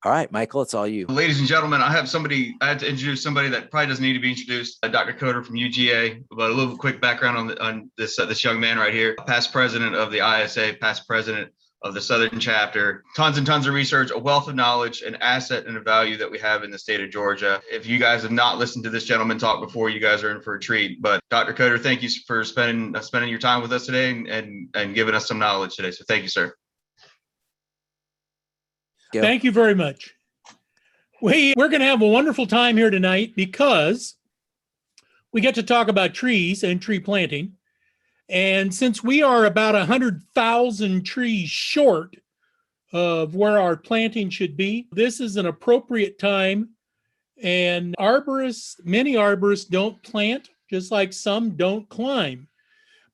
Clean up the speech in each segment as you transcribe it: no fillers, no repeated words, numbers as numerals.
All right, Michael, it's all you. Ladies and gentlemen, I had to introduce somebody that probably doesn't need to be introduced. Dr. Coder from UGA, but a little quick background on this young man right here. Past president of the ISA, past president of the Southern Chapter, tons and tons of research, a wealth of knowledge, an asset and a value that we have in the state of Georgia. If you guys have not listened to this gentleman talk before, you guys are in for a treat. But Dr. Coder, thank you for spending your time with us today and giving us some knowledge today. So thank you, sir. Thank you very much. We're going to have a wonderful time here tonight because we get to talk about trees and tree planting. And since we are about 100,000 trees short of where our planting should be, this is an appropriate time. And many arborists don't plant, just like some don't climb.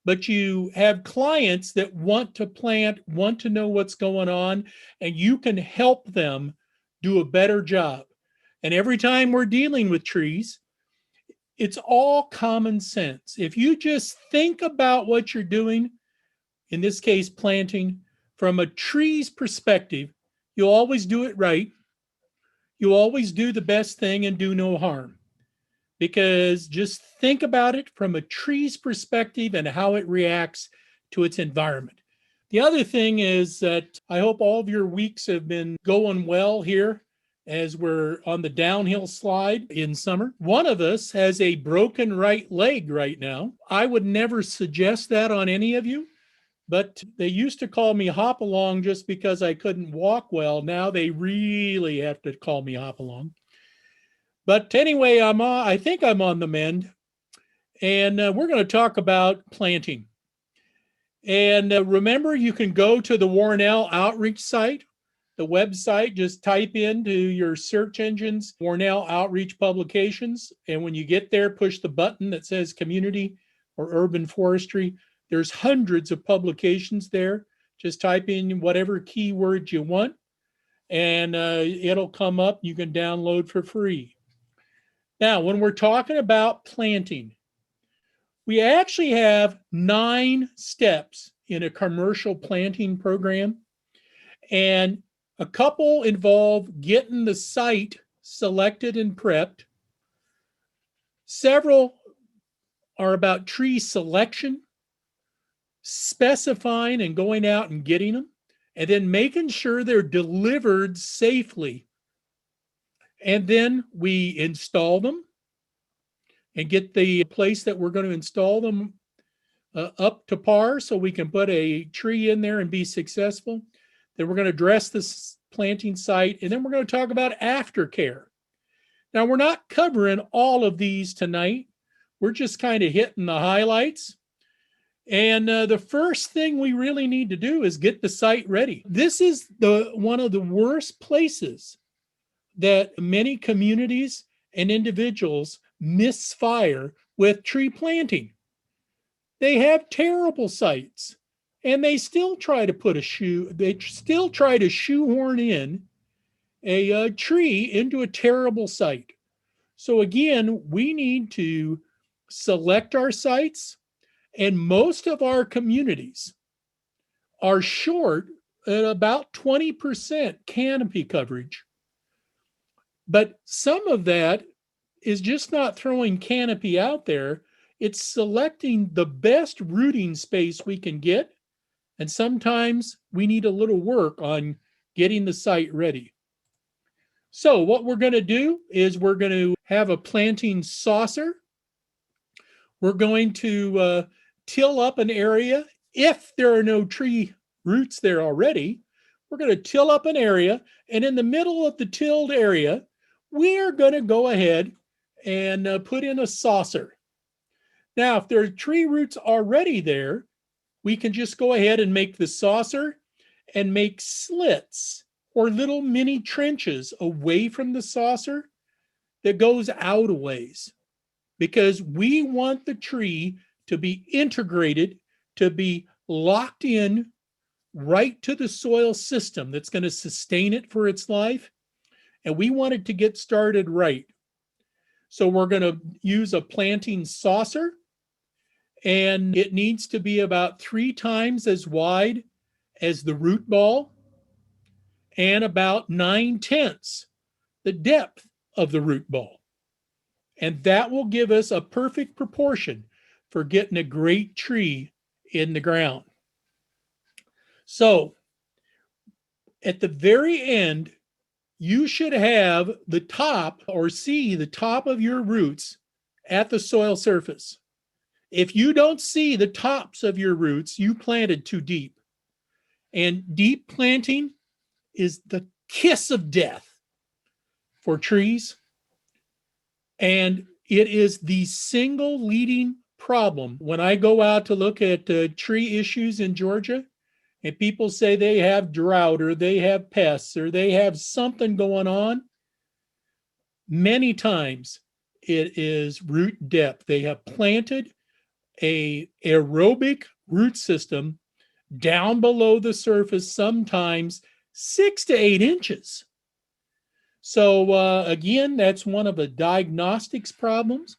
But you have clients that want to plant, want to know what's going on, and you can help them do a better job. And every time we're dealing with trees, it's all common sense. If you just think about what you're doing, in this case, planting, from a tree's perspective, you'll always do it right. You'll always do the best thing and do no harm. Because just think about it from a tree's perspective and how it reacts to its environment. The other thing is that I hope all of your weeks have been going well here as we're on the downhill slide in summer. One of us has a broken right leg right now. I would never suggest that on any of you, but they used to call me hop along just because I couldn't walk well. Now they really have to call me hop along. But anyway, I think I'm on the mend, and we're going to talk about planting. And remember, you can go to the Warnell Outreach site, the website. Just type into your search engines, Warnell Outreach Publications. And when you get there, push the button that says Community or Urban Forestry. There's hundreds of publications there. Just type in whatever keywords you want, and it'll come up. You can download for free. Now, when we're talking about planting, we actually have 9 steps in a commercial planting program, and a couple involve getting the site selected and prepped. Several are about tree selection, specifying and going out and getting them, and then making sure they're delivered safely. And then we install them and get the place that we're going to install them up to par so we can put a tree in there and be successful. Then we're going to dress this planting site, and then we're going to talk about aftercare. Now, we're not covering all of these tonight. We're just kind of hitting the highlights. And the first thing we really need to do is get the site ready. This is one of the worst places that many communities and individuals misfire with tree planting. They have terrible sites, and they still try to shoehorn in a tree into a terrible site. So again, we need to select our sites, and most of our communities are short at about 20% canopy coverage. But some of that is just not throwing canopy out there. It's selecting the best rooting space we can get. And sometimes we need a little work on getting the site ready. So what we're going to do is we're going to have a planting saucer. We're going to till up an area. If there are no tree roots there already, we're going to till up an area. And in the middle of the tilled area, we are going to go ahead and put in a saucer. Now, if there are tree roots already there, we can just go ahead and make the saucer and make slits or little mini trenches away from the saucer that goes out a ways, because we want the tree to be integrated, to be locked in right to the soil system that's going to sustain it for its life. And we want it to get started right. So we're going to use a planting saucer, and it needs to be about 3 times as wide as the root ball. and about 9/10 the depth of the root ball. And that will give us a perfect proportion for getting a great tree in the ground. So at the very end, you should have the top or see the top of your roots at the soil surface. If you don't see the tops of your roots, you planted too deep. And deep planting is the kiss of death for trees. And it is the single leading problem. When I go out to look at tree issues in Georgia, and people say they have drought or they have pests or they have something going on, many times it is root depth. They have planted a aerobic root system down below the surface, sometimes 6 to 8 inches. So again, that's one of the diagnostics problems,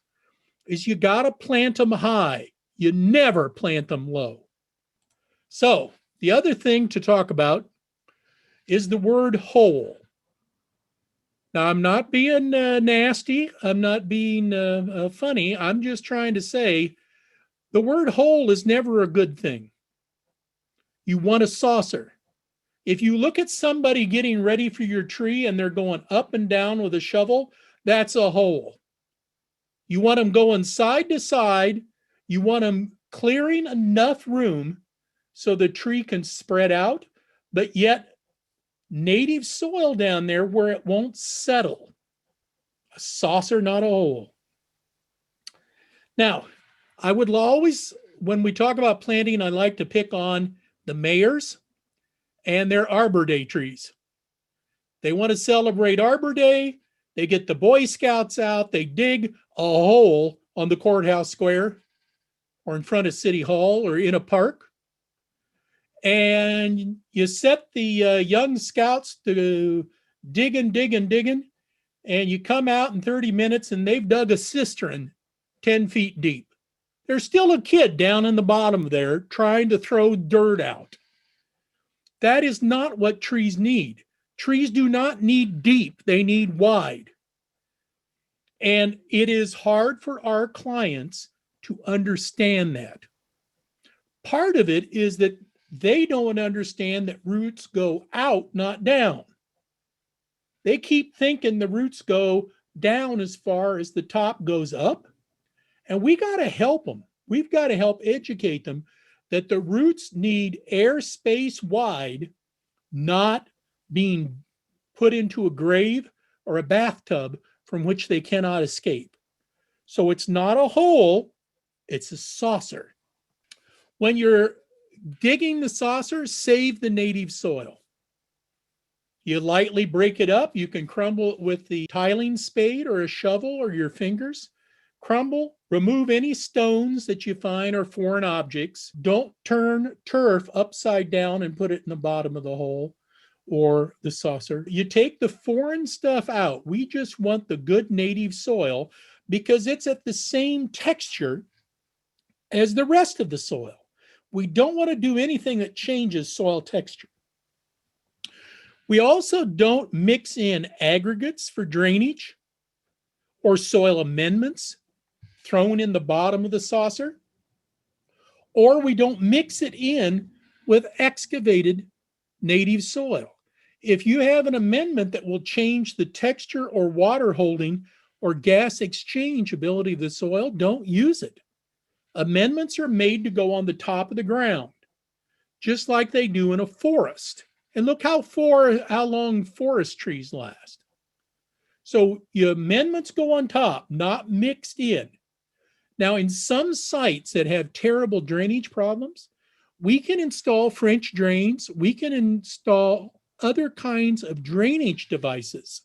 is you got to plant them high. You never plant them low. So the other thing to talk about is the word hole. Now, I'm not being nasty. I'm not being funny. I'm just trying to say the word hole is never a good thing. You want a saucer. If you look at somebody getting ready for your tree and they're going up and down with a shovel, that's a hole. You want them going side to side. You want them clearing enough room so the tree can spread out, but yet native soil down there where it won't settle. A saucer, not a hole. Now, I would always, when we talk about planting, I like to pick on the mayors and their Arbor Day trees. They want to celebrate Arbor Day. They get the Boy Scouts out. They dig a hole on the courthouse square or in front of City Hall or in a park. And you set the young scouts to digging, and you come out in 30 minutes and they've dug a cistern 10 feet deep. There's still a kid down in the bottom there trying to throw dirt out. That is not what trees need. Trees do not need deep, they need wide. And it is hard for our clients to understand that. Part of it is that they don't understand that roots go out, not down. They keep thinking the roots go down as far as the top goes up. And we got to help them. We've got to help educate them that the roots need airspace wide, not being put into a grave or a bathtub from which they cannot escape. So it's not a hole, it's a saucer. When you're digging the saucer, save the native soil. You lightly break it up. You can crumble it with the tiling spade or a shovel or your fingers. Crumble, remove any stones that you find or foreign objects. Don't turn turf upside down and put it in the bottom of the hole or the saucer. You take the foreign stuff out. We just want the good native soil because it's at the same texture as the rest of the soil. We don't want to do anything that changes soil texture. We also don't mix in aggregates for drainage or soil amendments thrown in the bottom of the saucer, or we don't mix it in with excavated native soil. If you have an amendment that will change the texture or water holding or gas exchange ability of the soil, don't use it. Amendments are made to go on the top of the ground, just like they do in a forest. And look how long forest trees last. So your amendments go on top, not mixed in. Now, in some sites that have terrible drainage problems, we can install French drains. We can install other kinds of drainage devices.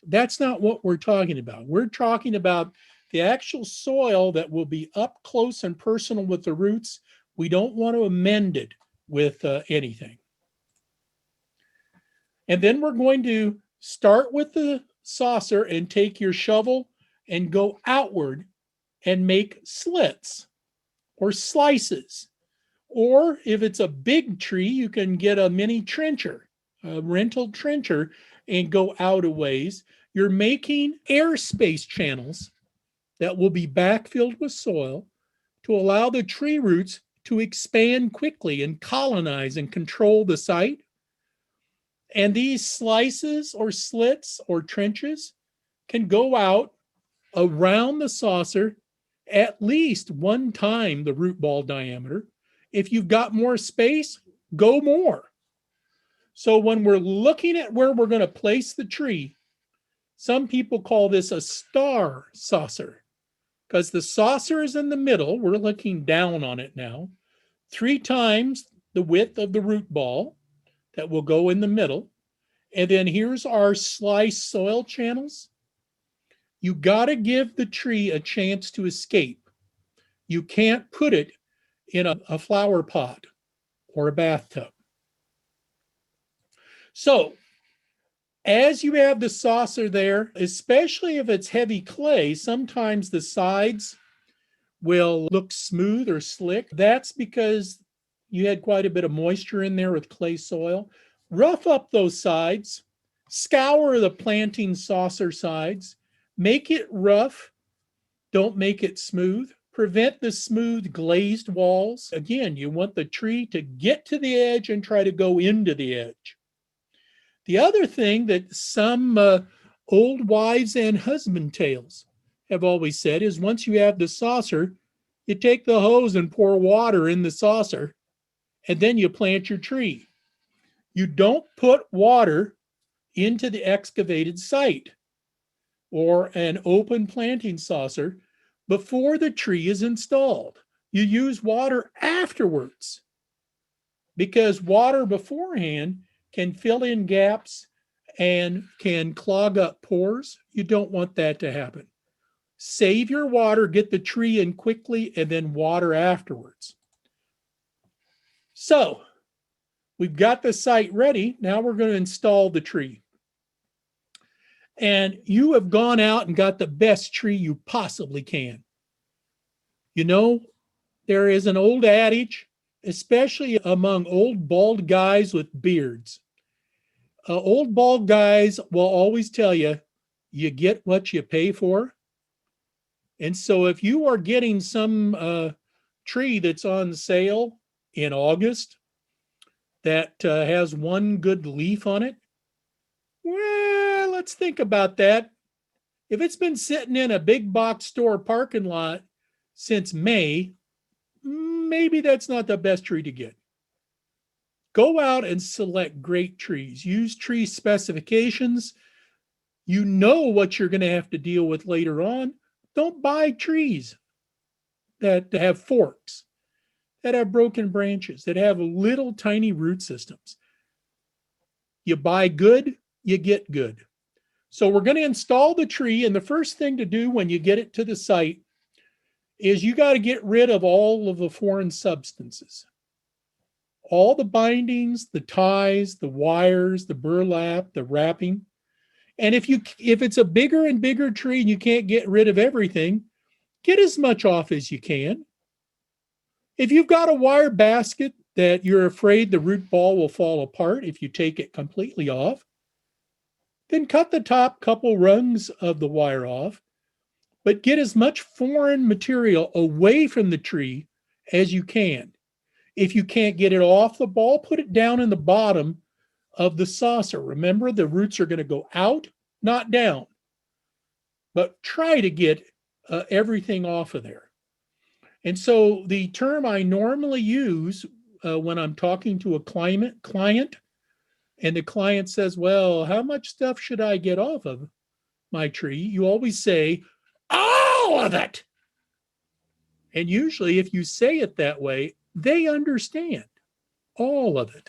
That's not what we're talking about. We're talking about the actual soil that will be up close and personal with the roots. We don't want to amend it with anything. And then we're going to start with the saucer and take your shovel and go outward and make slits or slices. Or if it's a big tree, you can get a mini trencher rental trencher and go out a ways, you're making airspace channels that will be backfilled with soil to allow the tree roots to expand quickly and colonize and control the site. And these slices or slits or trenches can go out around the saucer at least one time the root ball diameter. If you've got more space, go more. So when we're looking at where we're going to place the tree, some people call this a star saucer because the saucer is in the middle. We're looking down on it now. 3 times the width of the root ball that will go in the middle. And then here's our sliced soil channels. You got to give the tree a chance to escape. You can't put it in a flower pot or a bathtub. So as you have the saucer there, especially if it's heavy clay, sometimes the sides will look smooth or slick. That's because you had quite a bit of moisture in there with clay soil. Rough up those sides, scour the planting saucer sides, make it rough, don't make it smooth. Prevent the smooth glazed walls. Again, you want the tree to get to the edge and try to go into the edge. The other thing that some old wives and husband tales have always said is once you have the saucer, you take the hose and pour water in the saucer, and then you plant your tree. You don't put water into the excavated site or an open planting saucer before the tree is installed. You use water afterwards because water beforehand can fill in gaps and can clog up pores. You don't want that to happen. Save your water, get the tree in quickly, and then water afterwards. So we've got the site ready. Now we're going to install the tree. And you have gone out and got the best tree you possibly can. You know, there is an old adage, especially among old bald guys with beards. Old bald guys will always tell you, you get what you pay for. And so if you are getting some tree that's on sale in August that has one good leaf on it, well, let's think about that. If it's been sitting in a big box store parking lot since May, maybe that's not the best tree to get. Go out and select great trees. Use tree specifications. You know what you're going to have to deal with later on. Don't buy trees that have forks, that have broken branches, that have little tiny root systems. You buy good, you get good. So we're going to install the tree, and the first thing to do when you get it to the site is you got to get rid of all of the foreign substances. All the bindings, the ties, the wires, the burlap, the wrapping. And if it's a bigger and bigger tree and you can't get rid of everything, get as much off as you can. If you've got a wire basket that you're afraid the root ball will fall apart if you take it completely off, then cut the top couple rungs of the wire off, but get as much foreign material away from the tree as you can. If you can't get it off the ball, put it down in the bottom of the saucer. Remember, the roots are going to go out, not down. But try to get everything off of there. And so the term I normally use when I'm talking to a client, and the client says, well, how much stuff should I get off of my tree? You always say, all of it. And usually if you say it that way, they understand all of it.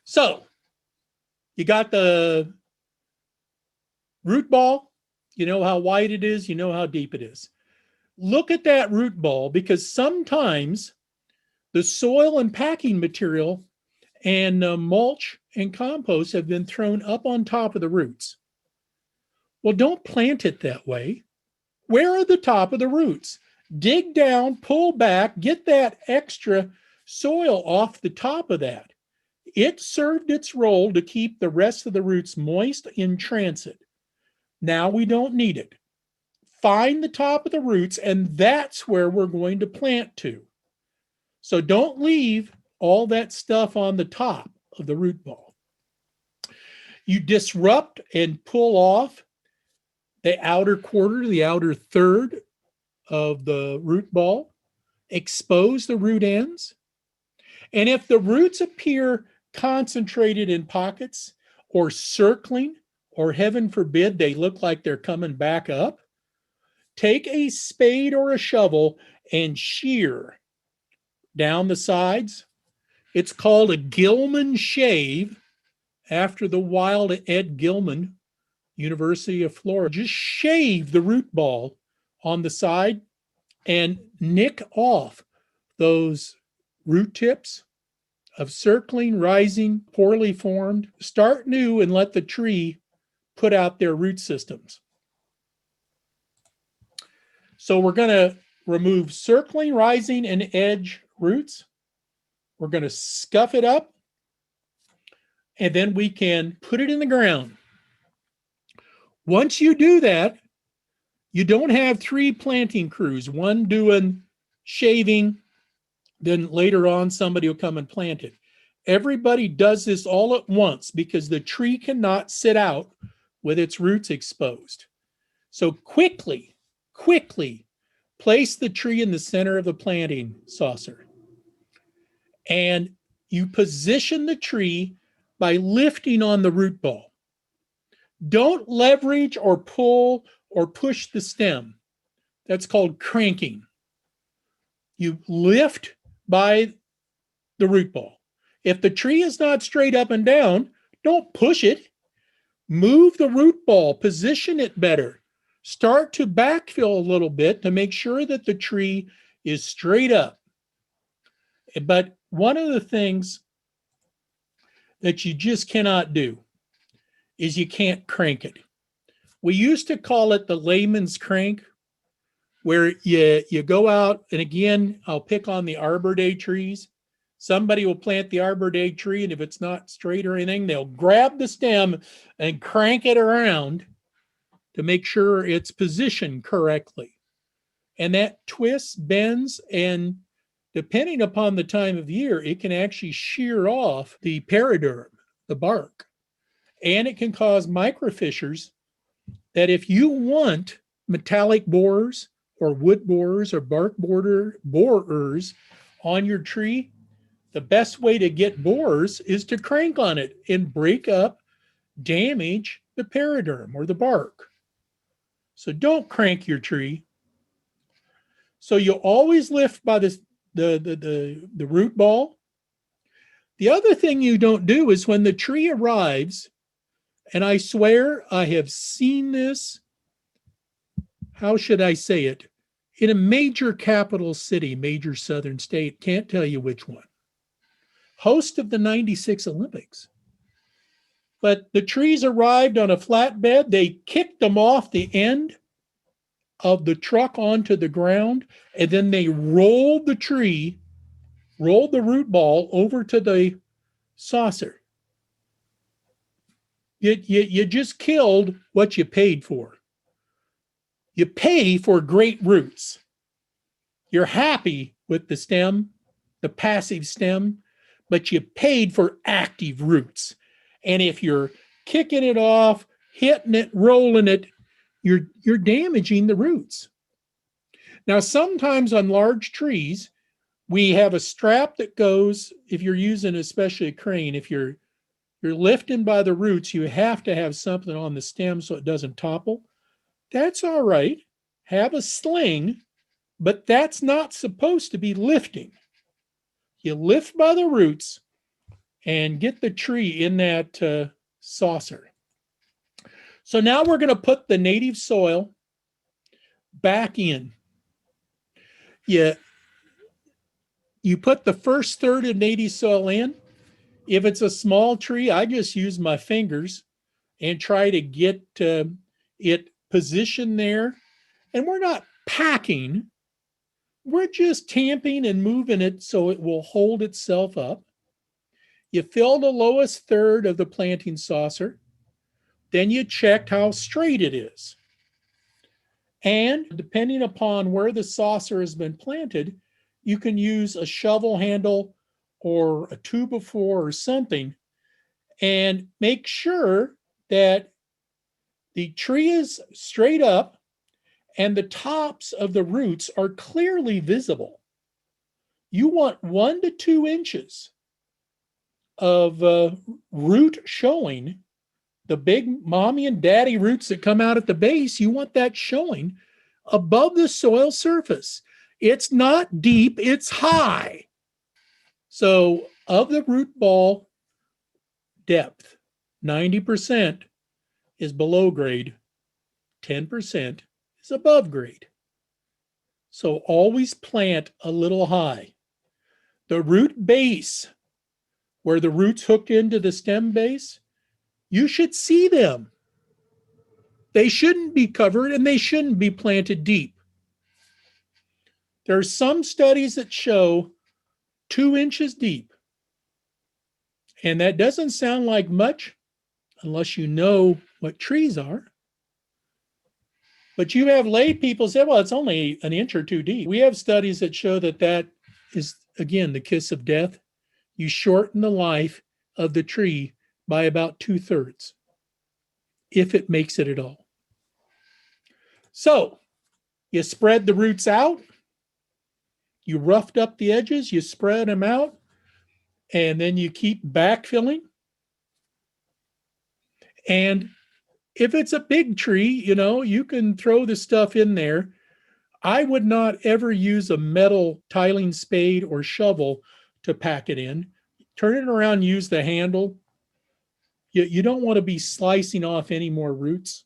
So you got the root ball. You know how wide it is. You know how deep it is. Look at that root ball, because sometimes the soil and packing material and mulch and compost have been thrown up on top of the roots. Well, don't plant it that way. Where are the top of the roots? Dig down, pull back, get that extra soil off the top of that. It served its role to keep the rest of the roots moist in transit. Now we don't need it. Find the top of the roots, and that's where we're going to plant to. So don't leave all that stuff on the top of the root ball. You disrupt and pull off the outer quarter, the outer third of the root ball, expose the root ends. And if the roots appear concentrated in pockets or circling, or heaven forbid, they look like they're coming back up, take a spade or a shovel and shear down the sides. It's called a Gilman shave, after the wild Ed Gilman, University of Florida. Just shave the root ball on the side and nick off those root tips of circling, rising, poorly formed. Start new and let the tree put out their root systems. So we're going to remove circling, rising, and edge roots. We're going to scuff it up, and then we can put it in the ground. Once you do that, you don't have 3 planting crews, one doing shaving, then later on somebody will come and plant it. Everybody does this all at once because the tree cannot sit out with its roots exposed. So quickly place the tree in the center of the planting saucer. And you position the tree by lifting on the root ball. Don't leverage or pull or push the stem. That's called cranking. You lift by the root ball. If the tree is not straight up and down, don't push it. Move the root ball, position it better. Start to backfill a little bit to make sure that the tree is straight up. But one of the things that you just cannot do is you can't crank it. We used to call it the layman's crank, where you go out, and again, I'll pick on the Arbor Day trees. Somebody will plant the Arbor Day tree, and if it's not straight or anything, they'll grab the stem and crank it around to make sure it's positioned correctly. And that twists, bends, and depending upon the time of year, it can actually shear off the periderm, the bark. And it can cause microfissures that if you want metallic borers or wood borers or bark borers on your tree, the best way to get borers is to crank on it and break up, damage the periderm or the bark. So don't crank your tree. So you always lift by the root ball. The other thing you don't do is when the tree arrives, and I swear I have seen this, how should I say it, in a major capital city, major southern state, can't tell you which one, host of the 96 Olympics. But the trees arrived on a flatbed. They kicked them off the end of the truck onto the ground, and then they rolled the root ball over to the saucer. You just killed what you paid for. You pay for great roots. You're happy with the stem, the passive stem, but you paid for active roots. And if you're kicking it off, hitting it, rolling it, you're damaging the roots. Now, sometimes on large trees, we have a strap that goes, if you're using especially a crane, if you're lifting by the roots, you have to have something on the stem so it doesn't topple. That's all right. Have a sling, but that's not supposed to be lifting. You lift by the roots and get the tree in that saucer. So now we're going to put the native soil back in. You put the first third of native soil in. If it's a small tree, I just use my fingers and try to get it positioned there. And we're not packing. We're just tamping and moving it so it will hold itself up. You fill the lowest third of the planting saucer. Then you checked how straight it is. And depending upon where the saucer has been planted, you can use a shovel handle or a 2x4 or something, and make sure that the tree is straight up and the tops of the roots are clearly visible. You want 1 to 2 inches of root showing. The big mommy and daddy roots that come out at the base, you want that showing above the soil surface. It's not deep, it's high. So of the root ball depth, 90% is below grade, 10% is above grade. So always plant a little high. The root base, where the roots hooked into the stem base, you should see them. They shouldn't be covered and they shouldn't be planted deep. There are some studies that show 2 inches deep. And that doesn't sound like much unless you know what trees are. But you have lay people say, well, it's only an inch or 2 deep. We have studies that show that that is, again, the kiss of death. You shorten the life of the tree by about 2/3, if it makes it at all. So you spread the roots out, you roughed up the edges, you spread them out, and then you keep backfilling. And if it's a big tree, you can throw the stuff in there. I would not ever use a metal tiling spade or shovel to pack it in. Turn it around, use the handle. You don't want to be slicing off any more roots.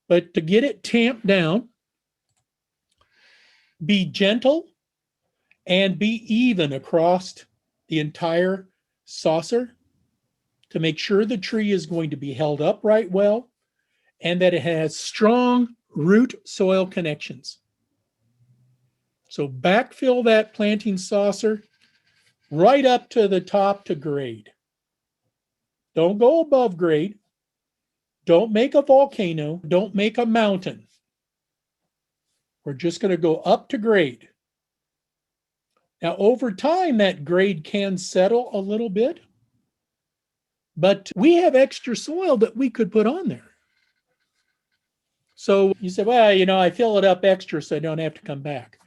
But to get it tamped down, be gentle and be even across the entire saucer to make sure the tree is going to be held upright well and that it has strong root soil connections. So backfill that planting saucer right up to the top to grade. Don't go above grade. Don't make a volcano. Don't make a mountain. We're just going to go up to grade. Now, over time, that grade can settle a little bit, but we have extra soil that we could put on there. So you say, well, I fill it up extra so I don't have to come back.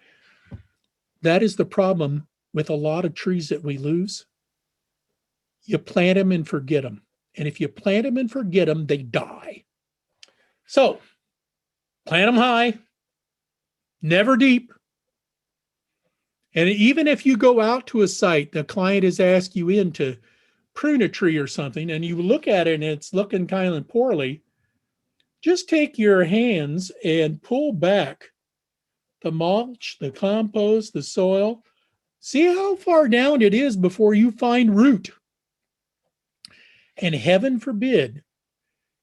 That is the problem with a lot of trees that we lose. You plant them and forget them. And if you plant them and forget them, they die. So plant them high, never deep. And even if you go out to a site, the client has asked you in to prune a tree or something, and you look at it and it's looking kind of poorly, just take your hands and pull back the mulch, the compost, the soil. See how far down it is before you find root. And heaven forbid,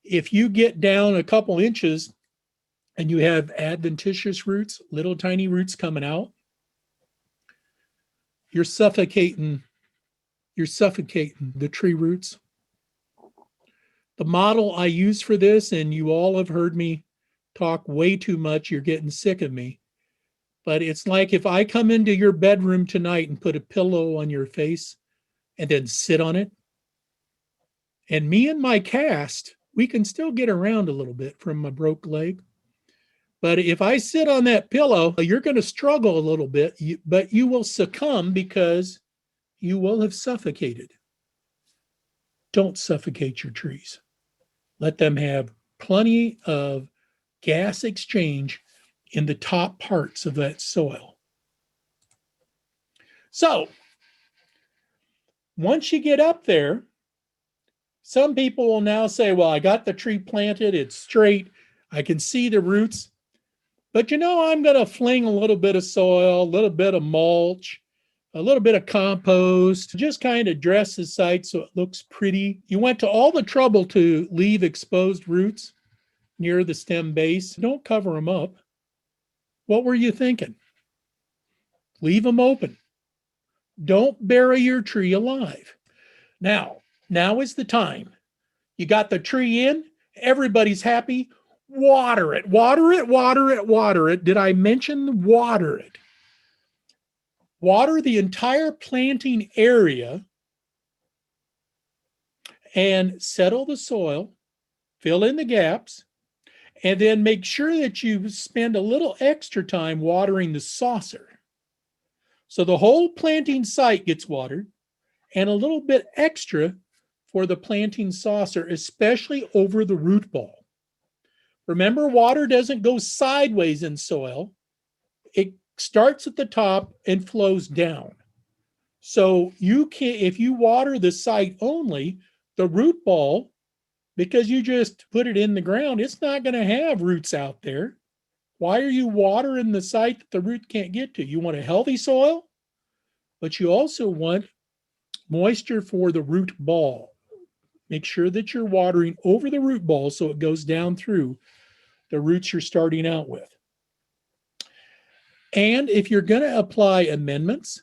if you get down a couple inches and you have adventitious roots, little tiny roots coming out, you're suffocating the tree roots. The model I use for this, and you all have heard me talk way too much, you're getting sick of me, but it's like if I come into your bedroom tonight and put a pillow on your face and then sit on it, and me and my cast, we can still get around a little bit from my broke leg. But if I sit on that pillow, you're going to struggle a little bit, but you will succumb because you will have suffocated. Don't suffocate your trees. Let them have plenty of gas exchange in the top parts of that soil. So, once you get up there, some people will now say, well, I got the tree planted, it's straight, I can see the roots, but I'm going to fling a little bit of soil, a little bit of mulch, a little bit of compost, just kind of dress the site so it looks pretty. You went to all the trouble to leave exposed roots near the stem base. Don't cover them up. What were you thinking? Leave them open. Don't bury your tree alive. Now is the time. You got the tree in, everybody's happy. Water it, water it, water it, water it. Did I mention water it? Water the entire planting area and settle the soil, fill in the gaps, and then make sure that you spend a little extra time watering the saucer. So the whole planting site gets watered and a little bit extra for the planting saucer, especially over the root ball. Remember, water doesn't go sideways in soil. It starts at the top and flows down. So you can, if you water the site only, the root ball, because you just put it in the ground, it's not going to have roots out there. Why are you watering the site that the root can't get to? You want a healthy soil, but you also want moisture for the root ball. Make sure that you're watering over the root ball so it goes down through the roots you're starting out with. And if you're going to apply amendments,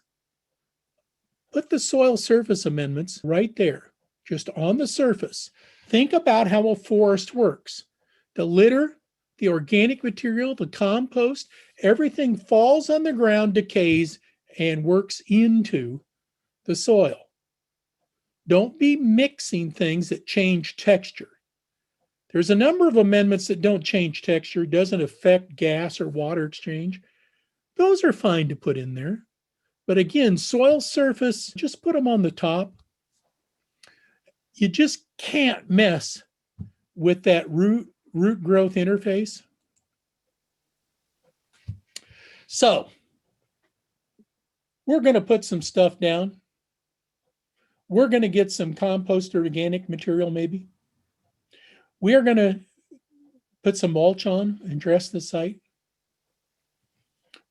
put the soil surface amendments right there, just on the surface. Think about how a forest works. The litter, the organic material, the compost, everything falls on the ground, decays, and works into the soil. Don't be mixing things that change texture. There's a number of amendments that don't change texture, doesn't affect gas or water exchange. Those are fine to put in there. But again, soil surface, just put them on the top. You just can't mess with that root growth interface. So we're going to put some stuff down. We're going to get some compost or organic material maybe. We are going to put some mulch on and dress the site.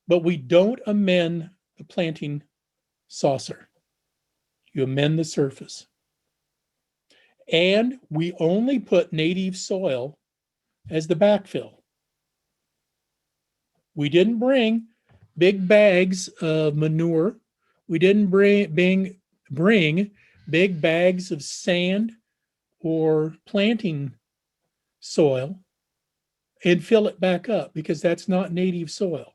But we don't amend the planting saucer. You amend the surface. And we only put native soil as the backfill. We didn't bring big bags of manure. We didn't bring big bags of sand or planting soil and fill it back up, because that's not native soil.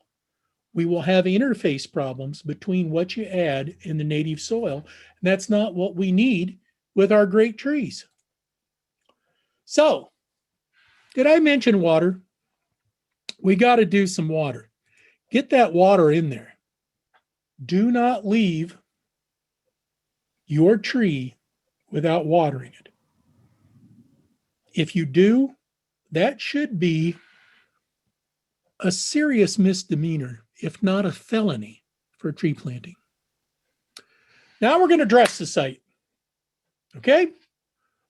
We will have interface problems between what you add in the native soil. And that's not what we need with our great trees. So, did I mention water? We got to do some water. Get that water in there. Do not leave your tree without watering it. If you do, that should be a serious misdemeanor, if not a felony, for tree planting. Now we're going to dress the site. Okay?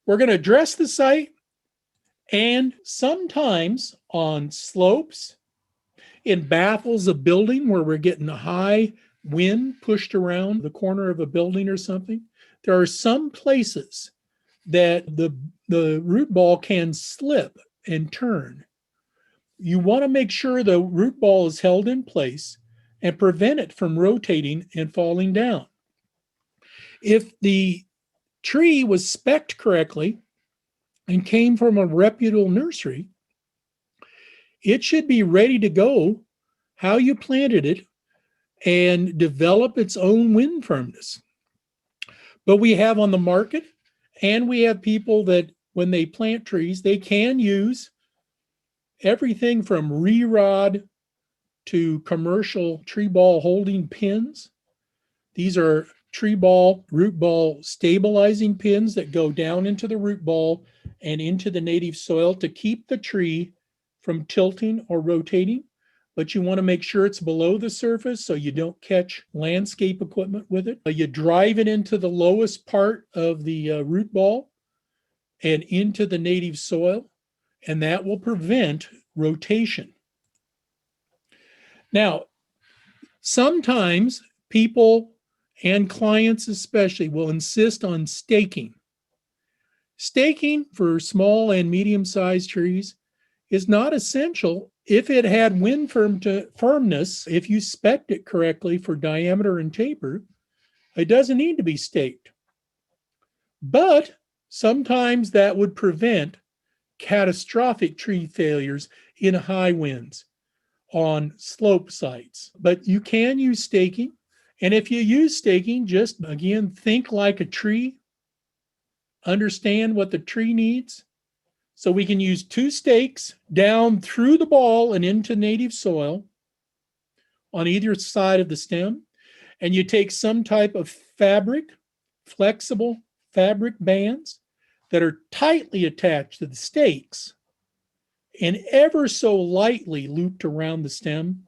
We're going to dress the site, and sometimes on slopes, in baffles of building where we're getting a high wind pushed around the corner of a building or something, there are some places that the root ball can slip and turn. You want to make sure the root ball is held in place and prevent it from rotating and falling down. If the tree was specced correctly and came from a reputable nursery, it should be ready to go how you planted it and develop its own wind firmness. But we have on the market, and we have people that when they plant trees, they can use everything from re-rod to commercial tree ball holding pins. These are tree ball, root ball stabilizing pins that go down into the root ball and into the native soil to keep the tree from tilting or rotating. But you want to make sure it's below the surface so you don't catch landscape equipment with it. You drive it into the lowest part of the root ball and into the native soil, and that will prevent rotation. Now, sometimes people and clients especially will insist on staking. Staking for small and medium-sized trees is not essential if it had wind firmness. If you spec'd it correctly for diameter and taper, it doesn't need to be staked. But sometimes that would prevent catastrophic tree failures in high winds on slope sites. But you can use staking. And if you use staking, just again, think like a tree, understand what the tree needs. So we can use 2 stakes down through the ball and into native soil on either side of the stem. And you take some type of fabric, flexible fabric bands that are tightly attached to the stakes and ever so lightly looped around the stem.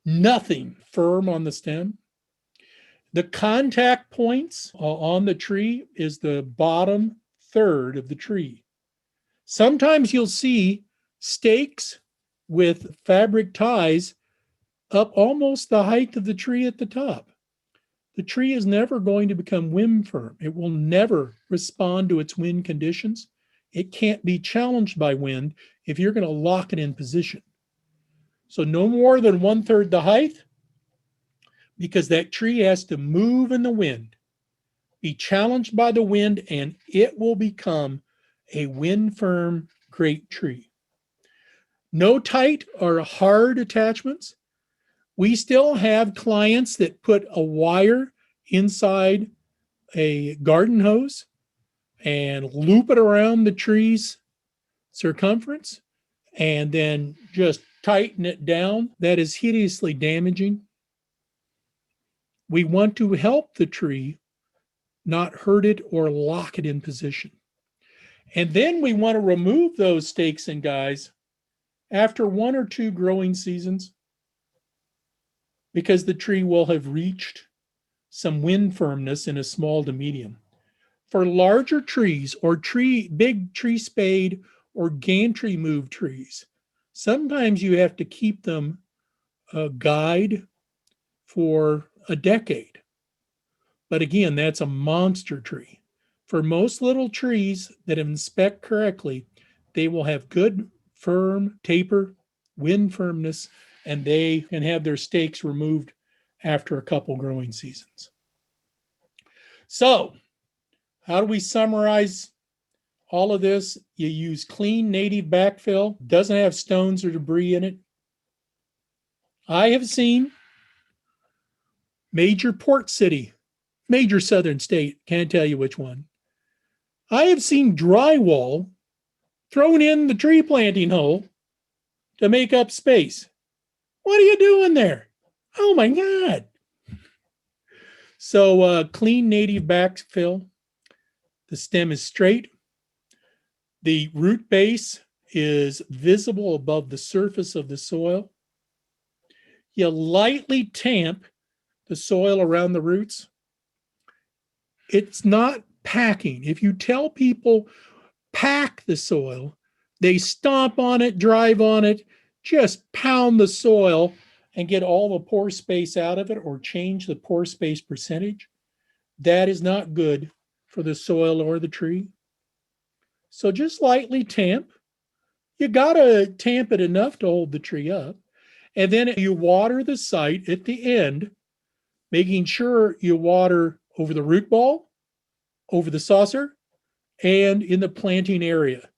Nothing firm on the stem. The contact points on the tree is the bottom third of the tree. Sometimes you'll see stakes with fabric ties up almost the height of the tree at the top. The tree is never going to become wind firm. It will never respond to its wind conditions. It can't be challenged by wind if you're going to lock it in position. So no more than 1/3 the height, because that tree has to move in the wind, be challenged by the wind, and it will become a wind firm great tree. No tight or hard attachments. We still have clients that put a wire inside a garden hose and loop it around the tree's circumference and then just tighten it down. That is hideously damaging. We want to help the tree, not hurt it or lock it in position. And then we want to remove those stakes and guys after 1 or 2 growing seasons, because the tree will have reached some wind firmness in a small to medium. For larger trees or big tree spade or gantry move trees, sometimes you have to keep them a guide for a decade. But again, that's a monster tree. For most little trees that inspect correctly, they will have good, firm taper, wind firmness, and they can have their stakes removed after a couple growing seasons. So, how do we summarize all of this? You use clean native backfill, doesn't have stones or debris in it. I have seen major port city, major southern state, can't tell you which one. I have seen drywall thrown in the tree planting hole to make up space. What are you doing there? Oh my God. So clean native backfill. The stem is straight. The root base is visible above the surface of the soil. You lightly tamp the soil around the roots. It's not packing. If you tell people pack the soil, they stomp on it, drive on it, just pound the soil and get all the pore space out of it or change the pore space percentage. That is not good for the soil or the tree. So just lightly tamp. You got to tamp it enough to hold the tree up. And then you water the site at the end, making sure you water over the root ball, over the saucer, and in the planting area.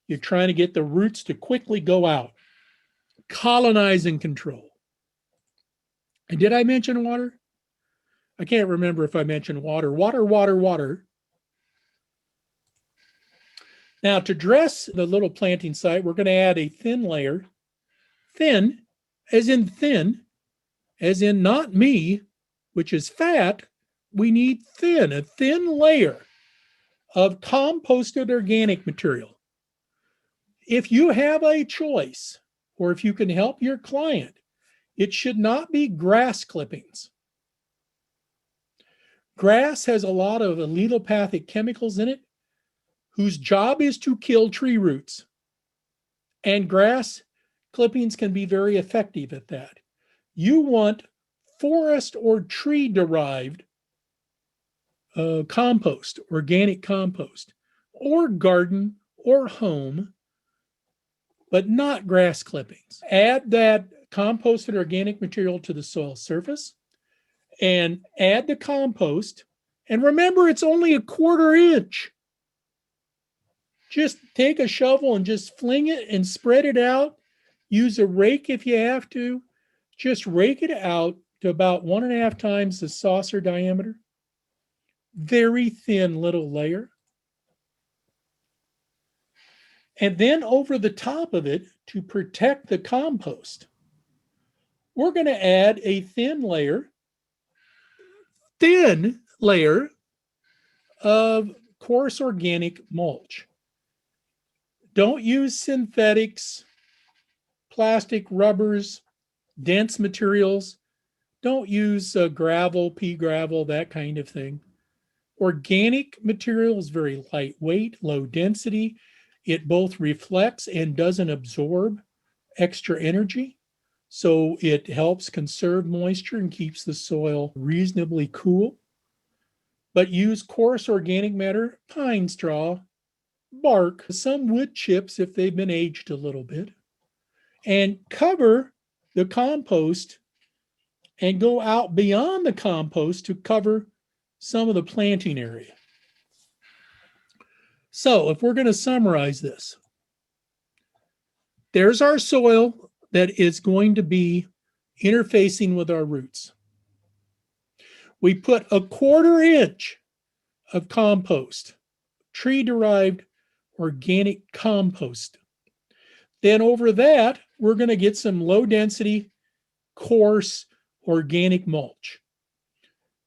You're trying to get the roots to quickly go out. Colonize and control. And did I mention water? I can't remember if I mentioned water. Water. Now, to dress the little planting site, we're going to add a thin layer. Thin, as in not me, which is fat. We need a thin layer of composted organic material. If you have a choice, or if you can help your client, it should not be grass clippings. Grass has a lot of allelopathic chemicals in it whose job is to kill tree roots. And grass clippings can be very effective at that. You want forest or tree-derived compost, organic compost, or garden or home, but not grass clippings. Add that composted organic material to the soil surface and add the compost And remember, it's only a 1/4 inch. Just take a shovel and just fling it and spread it out. Use a rake if you have to. Just rake it out to about 1.5 times the saucer diameter. Very thin little layer. And then over the top of it, to protect the compost, we're going to add a thin layer of coarse organic mulch. Don't use synthetics, plastic, rubbers, dense materials. Don't use gravel, pea gravel, that kind of thing. Organic material is very lightweight, low density. It both reflects and doesn't absorb extra energy. So it helps conserve moisture and keeps the soil reasonably cool. But use coarse organic matter, pine straw, bark, some wood chips if they've been aged a little bit, and cover the compost and go out beyond the compost to cover some of the planting area. So if we're going to summarize this, there's our soil that is going to be interfacing with our roots. We put a 1/4 inch of compost, tree-derived organic compost. Then over that, we're going to get some low-density, coarse organic mulch.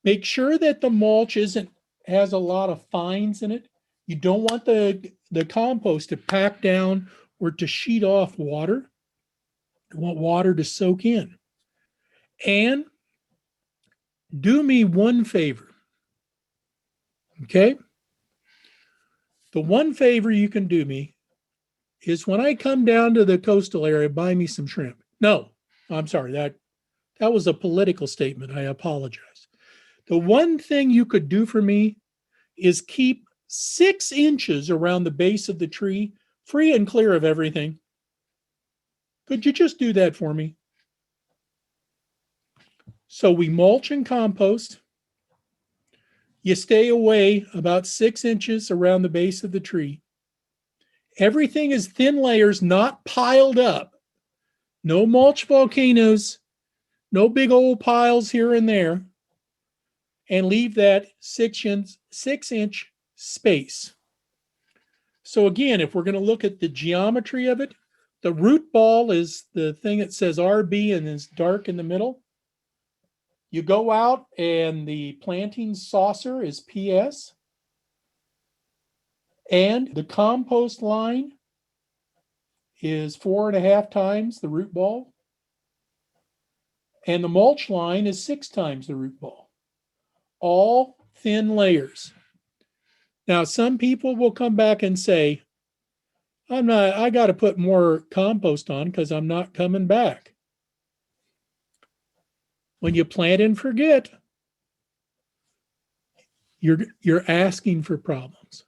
Make sure that the mulch has a lot of fines in it. You don't want the compost to pack down or to sheet off water. You want water to soak in. And do me one favor, okay? The one favor you can do me is when I come down to the coastal area, buy me some shrimp. No, I'm sorry, that was a political statement. I apologize. The one thing you could do for me is keep 6 inches around the base of the tree, free and clear of everything. Could you just do that for me? So we mulch and compost. You stay away about 6 inches around the base of the tree. Everything is thin layers, not piled up. No mulch volcanoes, no big old piles here and there. And leave that 6-inch space. So again, if we're going to look at the geometry of it, the root ball is the thing that says RB and is dark in the middle. You go out and the planting saucer is PS. And the compost line is 4.5 times the root ball. And the mulch line is 6 times the root ball. All thin layers. Now, some people will come back and say, I got to put more compost on because I'm not coming back. When you plant and forget, you're asking for problems.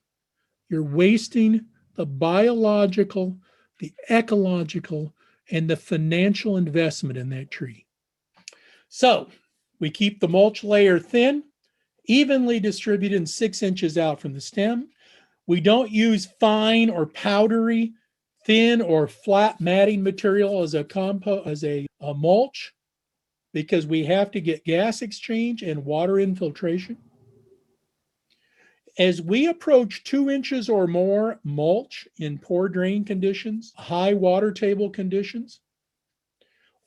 You're wasting the biological, the ecological, and the financial investment in that tree. So we keep the mulch layer thin, evenly distributed and 6 inches out from the stem. We don't use fine or powdery, thin or flat matting material as a mulch, because we have to get gas exchange and water infiltration. As we approach 2 inches or more mulch in poor drain conditions, high water table conditions,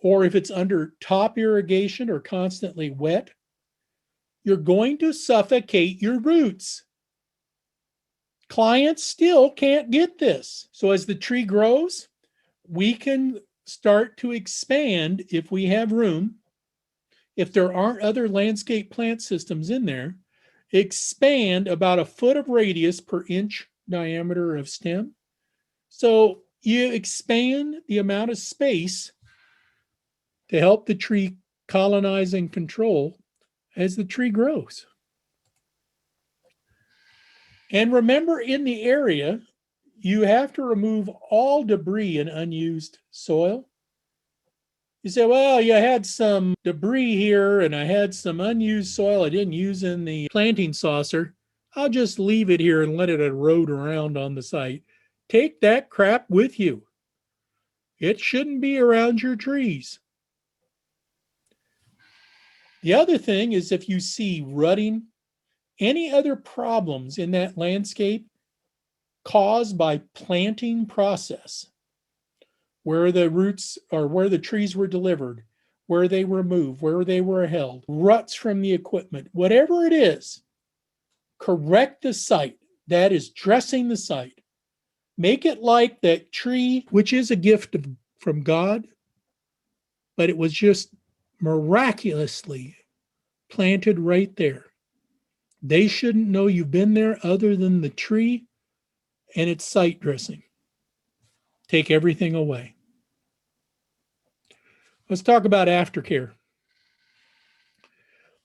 or if it's under top irrigation or constantly wet, you're going to suffocate your roots. Clients still can't get this. So as the tree grows, we can start to expand if we have room. If there aren't other landscape plant systems in there, expand about 1 foot of radius per inch diameter of stem. So you expand the amount of space to help the tree colonize and control as the tree grows. And remember, in the area, you have to remove all debris and unused soil. You say, well, you had some debris here and I had some unused soil I didn't use in the planting saucer. I'll just leave it here and let it erode around on the site. Take that crap with you. It shouldn't be around your trees. The other thing is if you see rutting, any other problems in that landscape caused by planting process, where the roots or where the trees were delivered, where they were moved, where they were held, ruts from the equipment, whatever it is, correct the site. That is dressing the site. Make it like that tree, which is a gift from God, but it was just miraculously planted right there. They shouldn't know you've been there other than the tree and its site dressing. Take everything away. Let's talk about aftercare.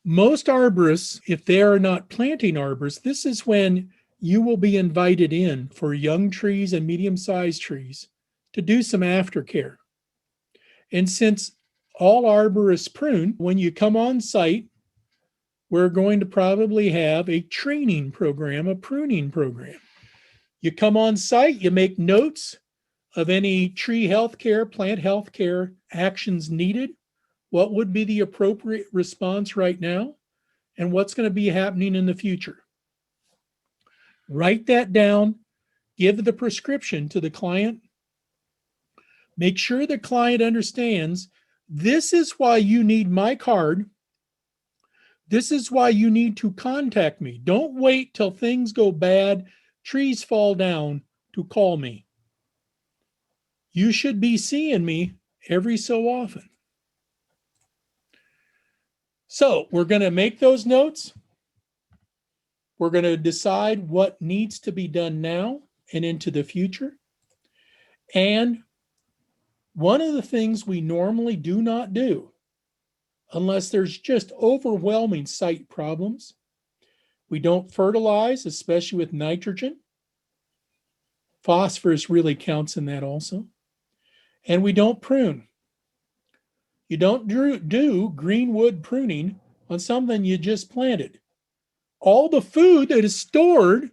Most arborists, if they are not planting arborists, this is when you will be invited in for young trees and medium-sized trees to do some aftercare. And since all arborists prune, when you come on site, we're going to probably have a training program, a pruning program. You come on site, you make notes of any tree health care, plant health care actions needed, what would be the appropriate response right now, and what's going to be happening in the future. Write that down, give the prescription to the client. Make sure the client understands this is why you need my card. This is why you need to contact me. Don't wait till things go bad, trees fall down to call me. You should be seeing me every so often. So we're going to make those notes. We're going to decide what needs to be done now and into the future. And one of the things we normally do not do, unless there's just overwhelming site problems, we don't fertilize, especially with nitrogen. Phosphorus really counts in that also. And we don't prune. You don't do greenwood pruning on something you just planted. All the food that is stored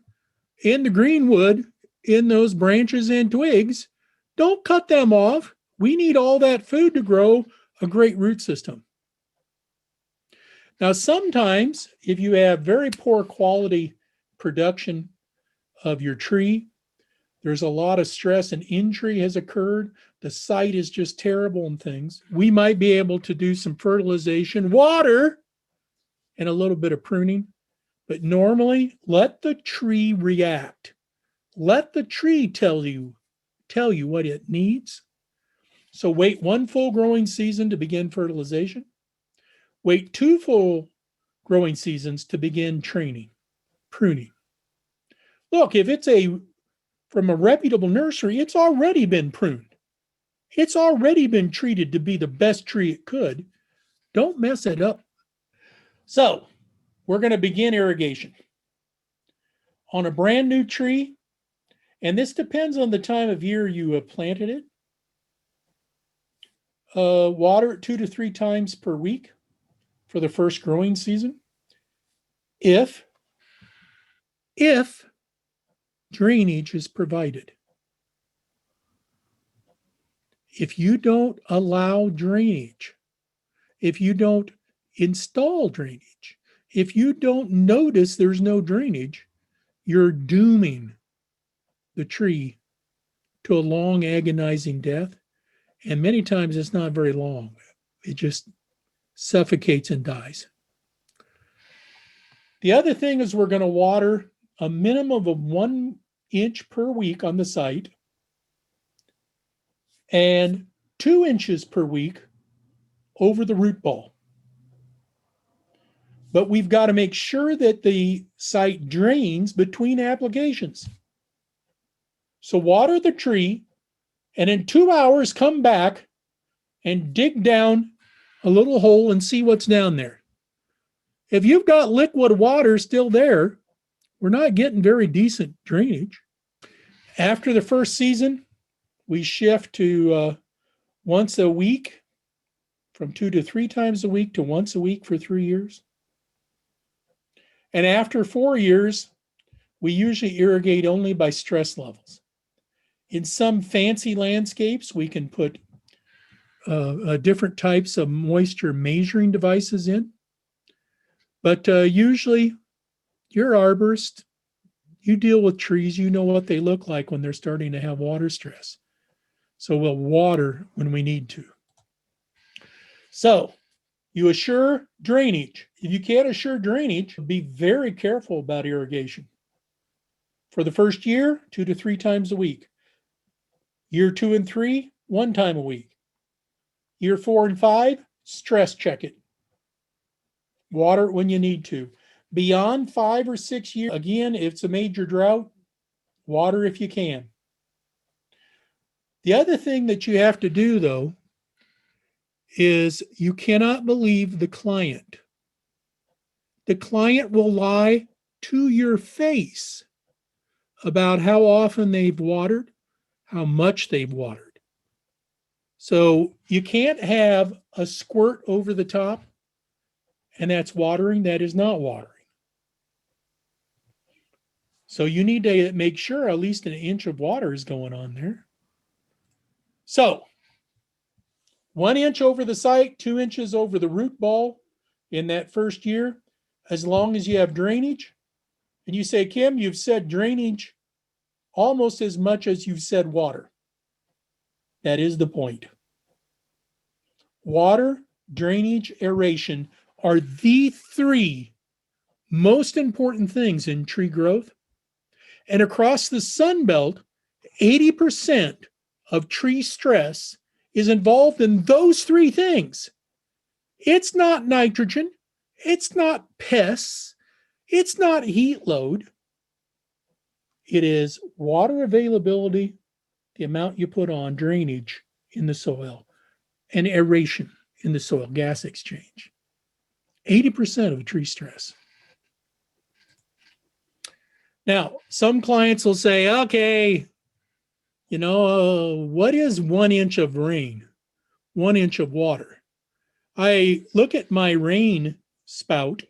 in the greenwood, in those branches and twigs, don't cut them off. We need all that food to grow a great root system. Now, sometimes if you have very poor quality production of your tree, there's a lot of stress and injury has occurred. The site is just terrible and things. We might be able to do some fertilization, water, and a little bit of pruning. But normally, let the tree react. Let the tree tell you what it needs. So wait one full growing season to begin fertilization. Wait 2 full growing seasons to begin pruning. Look, if it's from a reputable nursery, it's already been pruned. It's already been treated to be the best tree it could. Don't mess it up. So we're going to begin irrigation. On a brand new tree, and this depends on the time of year you have planted it, water it 2 to 3 times per week for the first growing season. If drainage is provided. If you don't allow drainage, if you don't install drainage, if you don't notice there's no drainage, you're dooming the tree to a long, agonizing death. And many times it's not very long. It just suffocates and dies. The other thing is we're going to water a minimum of 1 inch per week on the site and 2 inches per week over the root ball. But we've got to make sure that the site drains between applications. So water the tree, and in 2 hours come back and dig down a little hole and see what's down there. If you've got liquid water still there, we're not getting very decent drainage. After the first season, we shift to once a week from 2 to 3 times a week to once a week for 3 years. And after 4 years, we usually irrigate only by stress levels. In some fancy landscapes, we can put different types of moisture measuring devices in. But usually, your arborist, you deal with trees, you know what they look like when they're starting to have water stress. So we'll water when we need to. So you assure drainage. If you can't assure drainage, be very careful about irrigation. For the first year, 2 to 3 times a week. Year 2 and 3, 1 time a week. Year 4 and 5, stress check it. Water it when you need to. Beyond 5 or 6 years, again, if it's a major drought, water if you can. The other thing that you have to do, though, is you cannot believe the client. The client will lie to your face about how often they've watered, how much they've watered. So you can't have a squirt over the top, and that's watering. That is not watering. So you need to make sure at least an inch of water is going on there. So 1 inch over the site, 2 inches over the root ball in that first year, as long as you have drainage. And you say, Kim, you've said drainage almost as much as you've said water. That is the point. Water, drainage, aeration are the 3 most important things in tree growth. And across the Sun Belt, 80% of tree stress is involved in those 3 things. It's not nitrogen. It's not pests. It's not heat load. It is water availability, the amount you put on, drainage in the soil, and aeration in the soil, gas exchange. 80% of tree stress. Now, some clients will say, okay, what is 1 inch of rain? 1 inch of water. I look at my rain spout,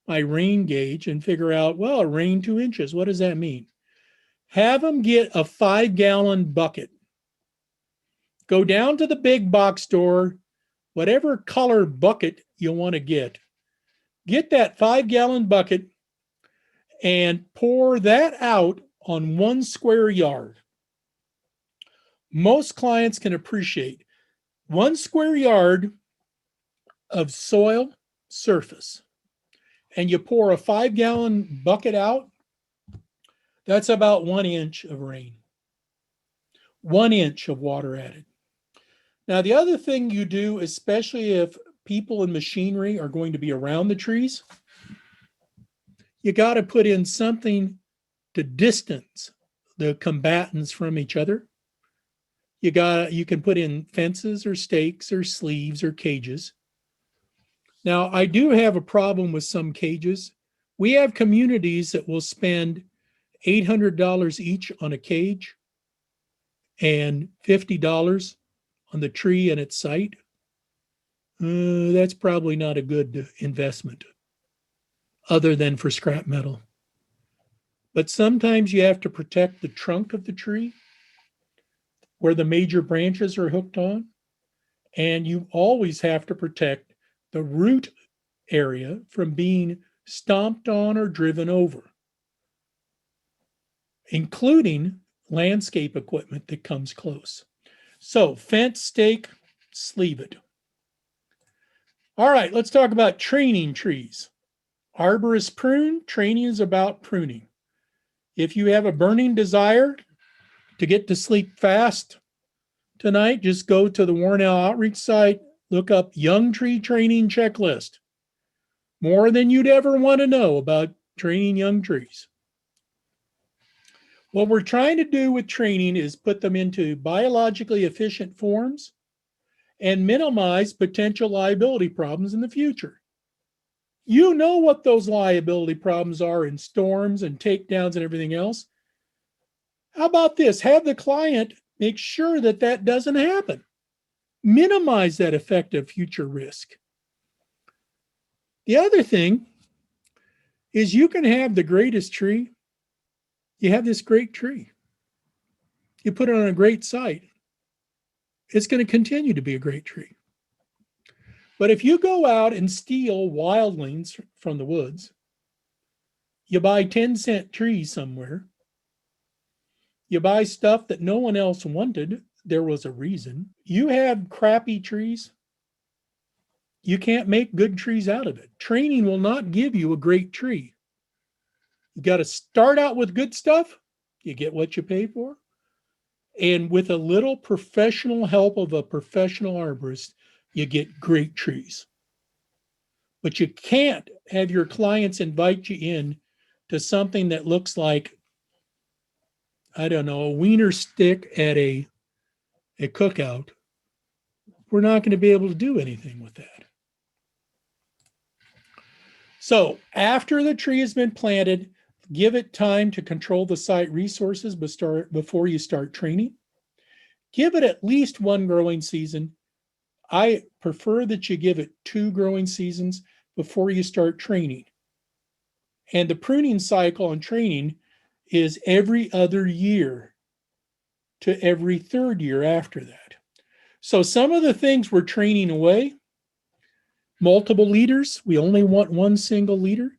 my rain gauge, and figure out, well, rain 2 inches. What does that mean? Have them get a 5-gallon bucket. Go down to the big box store, whatever color bucket you want to get. Get that 5-gallon bucket and pour that out on 1 square yard. Most clients can appreciate 1 square yard of soil surface, and you pour a 5-gallon bucket out, that's about 1 inch of rain. 1 inch of water added. Now, the other thing you do, especially if people and machinery are going to be around the trees, you got to put in something to distance the combatants from each other. You can put in fences or stakes or sleeves or cages. Now, I do have a problem with some cages. We have communities that will spend $800 each on a cage and $50 on the tree and its site. That's probably not a good investment other than for scrap metal. But sometimes you have to protect the trunk of the tree where the major branches are hooked on, and you always have to protect the root area from being stomped on or driven over, including landscape equipment that comes close. So fence, stake, sleeve it. All right, let's talk about training trees. Arborist prune, training is about pruning. If you have a burning desire to get to sleep fast tonight, just go to the Warnell Outreach site, look up Young Tree Training Checklist. More than you'd ever want to know about training young trees. What we're trying to do with training is put them into biologically efficient forms and minimize potential liability problems in the future. You know what those liability problems are in storms and takedowns and everything else. How about this? Have the client make sure that that doesn't happen. minimize that effect of future risk. The other thing is you can have the greatest tree. You have this great tree. You put it on a great site. It's going to continue to be a great tree. But if you go out and steal wildlings from the woods, you buy 10-cent trees somewhere, you buy stuff that no one else wanted, there was a reason. You have crappy trees, you can't make good trees out of it. Training will not give you a great tree. You got to start out with good stuff, you get what you pay for. And with a little professional help of a professional arborist, you get great trees. But you can't have your clients invite you in to something that looks like, I don't know, a wiener stick at a cookout. We're not going to be able to do anything with that. So after the tree has been planted, give it time to control the site resources before you start training. Give it at least one growing season. I prefer that you give it 2 growing seasons before you start training. And the pruning cycle on training is every other year to every 3rd year after that. So some of the things we're training away, multiple leaders, we only want one single leader.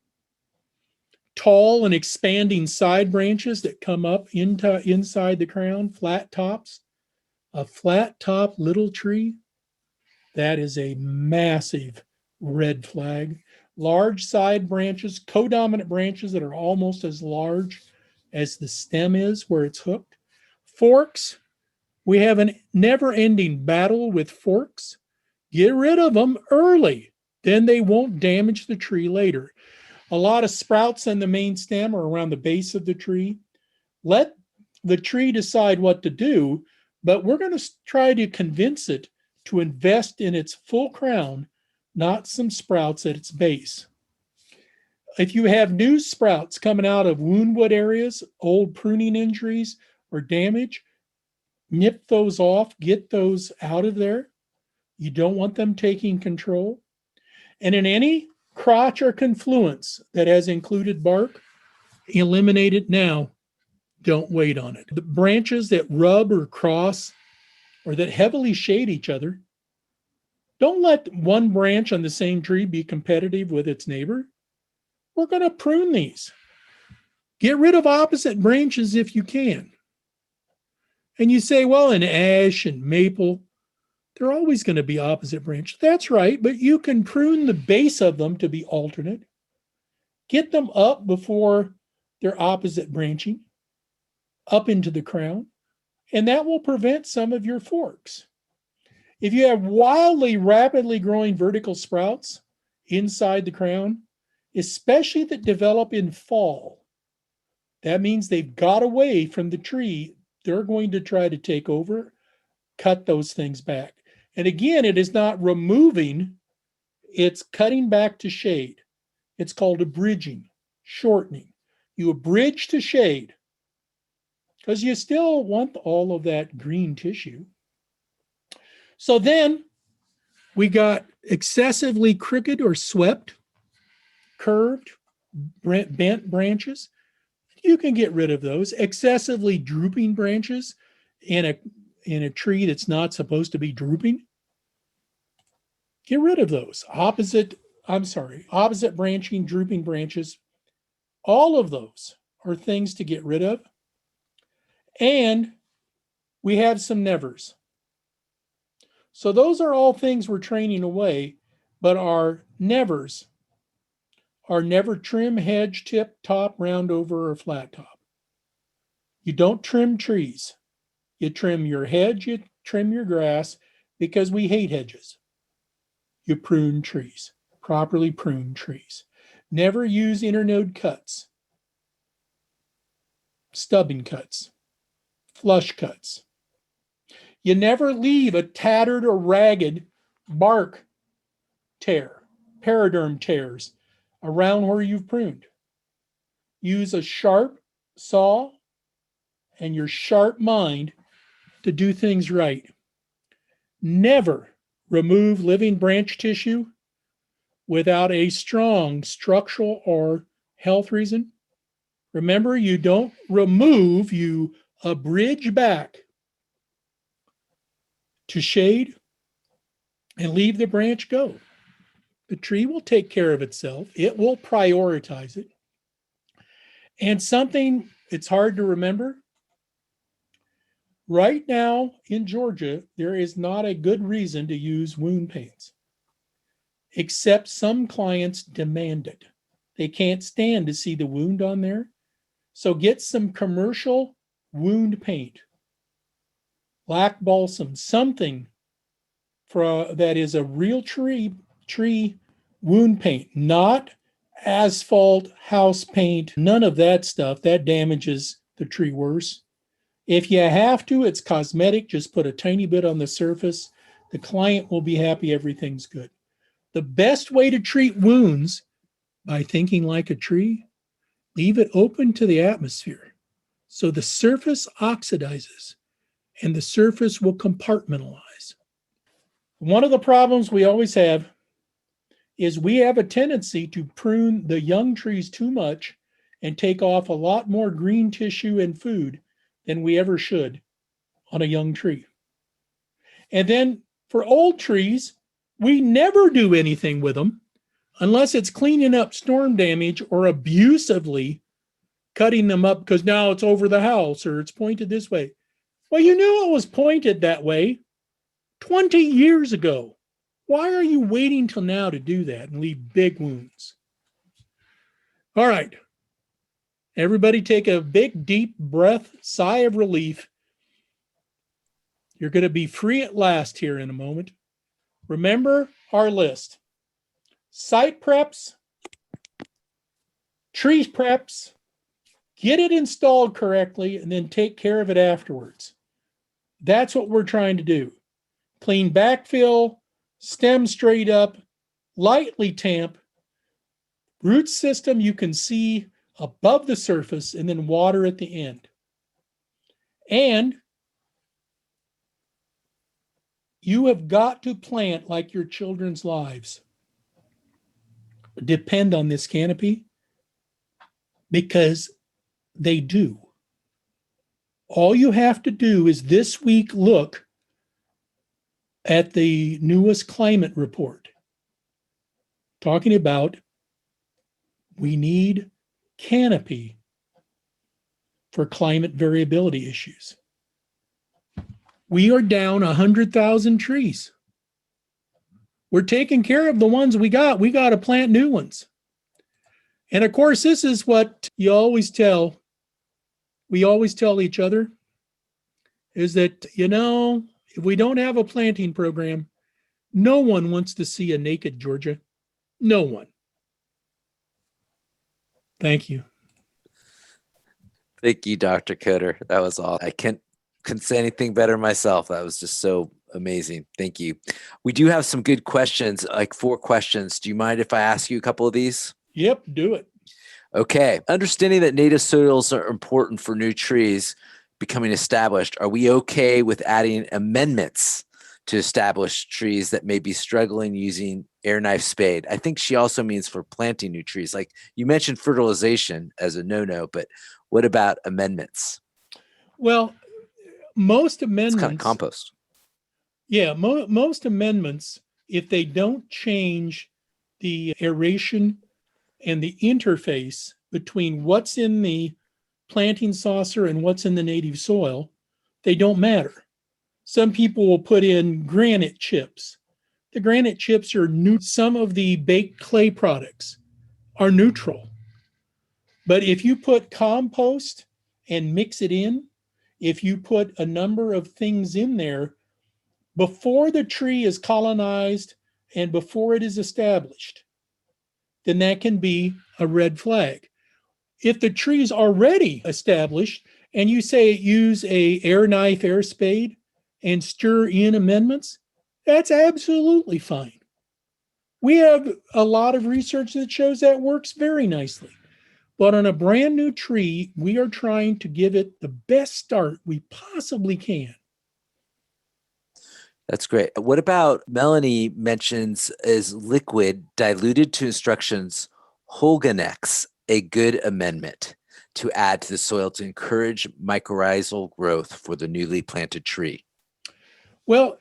Tall and expanding side branches that come up inside the crown, flat tops. A flat top little tree, that is a massive red flag. Large side branches, codominant branches that are almost as large as the stem is where it's hooked. Forks, we have a never-ending battle with forks. Get rid of them early, then they won't damage the tree later. A lot of sprouts on the main stem or around the base of the tree. Let the tree decide what to do, but we're going to try to convince it to invest in its full crown, not some sprouts at its base. If you have new sprouts coming out of woundwood areas, old pruning injuries or damage, nip those off, get those out of there. You don't want them taking control. And in any crotch or confluence that has included bark, eliminate it now. Don't wait on it. The branches that rub or cross or that heavily shade each other, don't let one branch on the same tree be competitive with its neighbor. We're going to prune these. Get rid of opposite branches if you can. And you say, well, in ash and maple, they're always going to be opposite branches. That's right, but you can prune the base of them to be alternate. Get them up before they're opposite branching, up into the crown, and that will prevent some of your forks. If you have wildly, rapidly growing vertical sprouts inside the crown, especially that develop in fall, that means they've got away from the tree. They're going to try to take over, cut those things back. And again, it is not removing, it's cutting back to shade. It's called abridging, shortening. You abridge to shade because you still want all of that green tissue. So then we got excessively crooked or swept, curved, bent branches. You can get rid of those. Excessively drooping branches in a tree that's not supposed to be drooping. Get rid of those. Opposite branching, drooping branches. All of those are things to get rid of. And we have some nevers. So those are all things we're training away, but our nevers are never trim, hedge, tip, top, round over, or flat top. You don't trim trees. You trim your hedge, you trim your grass, because we hate hedges. You prune trees, properly prune trees. Never use internode cuts, stubbing cuts, flush cuts. You never leave a tattered or ragged bark tear, paraderm tears around where you've pruned. Use a sharp saw and your sharp mind to do things right. Never remove living branch tissue without a strong structural or health reason. Remember, you don't remove, you abridge back to shade and leave the branch go. The tree will take care of itself. It will prioritize it. And something, it's hard to remember. Right now in Georgia, there is not a good reason to use wound paints, except some clients demand it. They can't stand to see the wound on there. So get some commercial wound paint, black balsam, something that is a real tree wound paint, not asphalt, house paint, none of that stuff. That damages the tree worse. If you have to, it's cosmetic. Just put a tiny bit on the surface. The client will be happy. Everything's good. The best way to treat wounds, by thinking like a tree, leave it open to the atmosphere. So the surface oxidizes and the surface will compartmentalize. One of the problems we always have is we have a tendency to prune the young trees too much and take off a lot more green tissue and food than we ever should on a young tree. And then for old trees, we never do anything with them unless it's cleaning up storm damage or abusively cutting them up because now it's over the house or it's pointed this way. Well, you knew it was pointed that way 20 years ago. Why are you waiting till now to do that and leave big wounds? All right. Everybody take a big, deep breath, sigh of relief. You're going to be free at last here in a moment. Remember our list. Site preps, tree preps, get it installed correctly, and then take care of it afterwards. That's what we're trying to do. Clean backfill, stem straight up, lightly tamp, root system you can see above the surface, and then water at the end. And you have got to plant like your children's lives. Depend on this canopy because they do. All you have to do is this week look at the newest climate report talking about we need canopy for climate variability issues. We are down 100,000 trees. We're taking care of the ones we got. We got to plant new ones. And of course, this is what we always tell each other is that, if we don't have a planting program, no one wants to see a naked Georgia. No one. Thank you. Thank you, Dr. Coder. That was all. I couldn't say anything better myself. That was just so amazing. Thank you. We do have some good questions, like 4 questions. Do you mind if I ask you a couple of these? Yep, do it. Okay. Understanding that native soils are important for new trees becoming established, are we okay with adding amendments to established trees that may be struggling using air knife spade? I think she also means for planting new trees. Like you mentioned fertilization as a no-no, but what about amendments? Well, most amendments... It's kind of compost. Yeah, most amendments, if they don't change the aeration and the interface between what's in the planting saucer and what's in the native soil, they don't matter. Some people will put in granite chips. The granite chips are new. Some of the baked clay products are neutral. But if you put compost and mix it in, if you put a number of things in there before the tree is colonized and before it is established, then that can be a red flag. If the tree is already established and you say use a air knife, air spade, and stir in amendments, that's absolutely fine. We have a lot of research that shows that works very nicely. But on a brand new tree, we are trying to give it the best start we possibly can. That's great. What about Melanie mentions is liquid diluted to instructions, Holganex, a good amendment to add to the soil to encourage mycorrhizal growth for the newly planted tree? Well,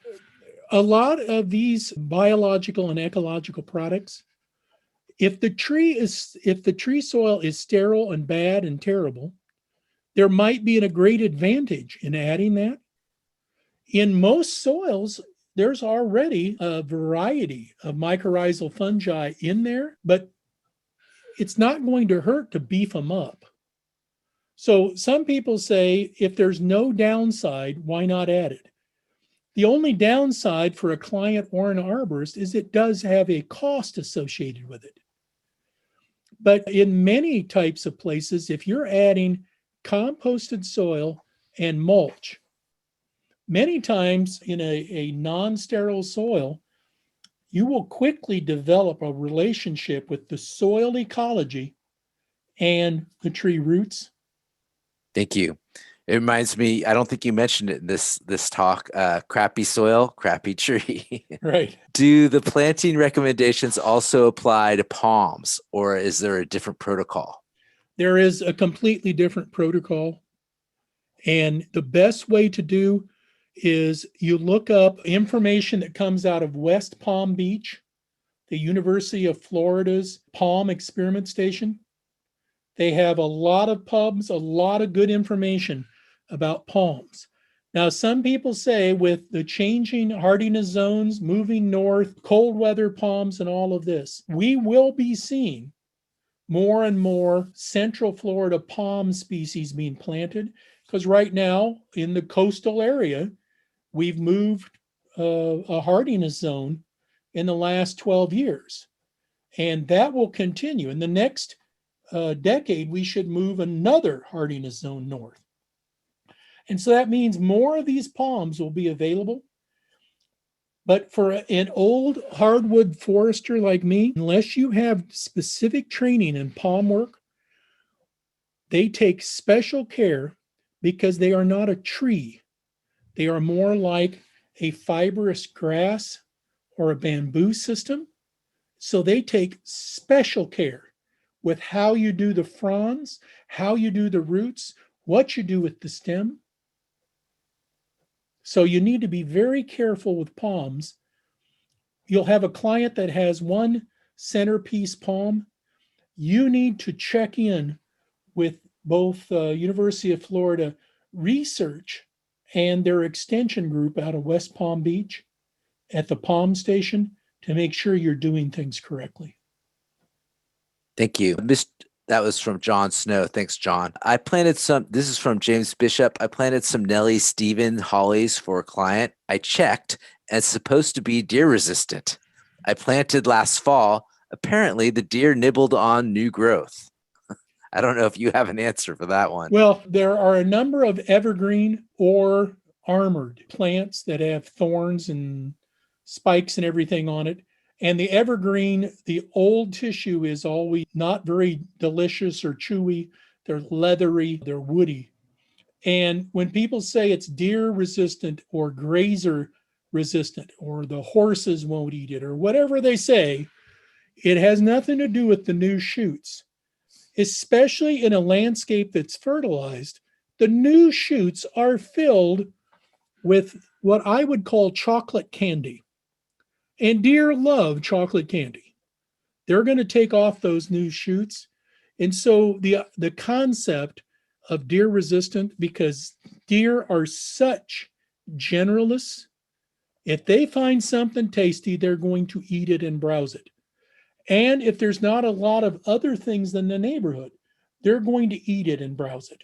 a lot of these biological and ecological products, if the tree soil is sterile and bad and terrible, there might be a great advantage in adding that. In most soils, there's already a variety of mycorrhizal fungi in there, but it's not going to hurt to beef them up. So some people say if there's no downside, why not add it? The only downside for a client or an arborist is it does have a cost associated with it. But in many types of places, if you're adding composted soil and mulch, many times in a non-sterile soil, you will quickly develop a relationship with the soil ecology and the tree roots. Thank you. It reminds me, I don't think you mentioned it in this talk, crappy soil, crappy tree. Right. Do the planting recommendations also apply to palms, or is there a different protocol? There is a completely different protocol. And the best way to do is you look up information that comes out of West Palm Beach, the University of Florida's Palm Experiment Station. They have a lot of pubs, a lot of good information about palms. Now, some people say with the changing hardiness zones, moving north, cold weather palms, and all of this, we will be seeing more and more Central Florida palm species being planted, because right now in the coastal area, we've moved a hardiness zone in the last 12 years. And that will continue. In the next decade, we should move another hardiness zone north. And so that means more of these palms will be available. But for an old hardwood forester like me, unless you have specific training in palm work, they take special care because they are not a tree. They are more like a fibrous grass or a bamboo system. So they take special care with how you do the fronds, how you do the roots, what you do with the stem. So you need to be very careful with palms. You'll have a client that has one centerpiece palm. You need to check in with both University of Florida research and their extension group out of West Palm Beach at the Palm Station to make sure you're doing things correctly. Thank you. That was from John Snow. Thanks, John. I planted this is from James Bishop. I planted some Nellie Stephen hollies for a client. I checked, and it's supposed to be deer resistant. I planted last fall. Apparently, the deer nibbled on new growth. I don't know if you have an answer for that one. Well, there are a number of evergreen or armored plants that have thorns and spikes and everything on it. And the evergreen, the old tissue is always not very delicious or chewy. They're leathery, they're woody. And when people say it's deer resistant or grazer resistant, or the horses won't eat it, or whatever they say, it has nothing to do with the new shoots. Especially in a landscape that's fertilized, the new shoots are filled with what I would call chocolate candy. And deer love chocolate candy. They're going to take off those new shoots. And so the concept of deer resistant, because deer are such generalists, if they find something tasty, they're going to eat it and browse it. And if there's not a lot of other things in the neighborhood, they're going to eat it and browse it.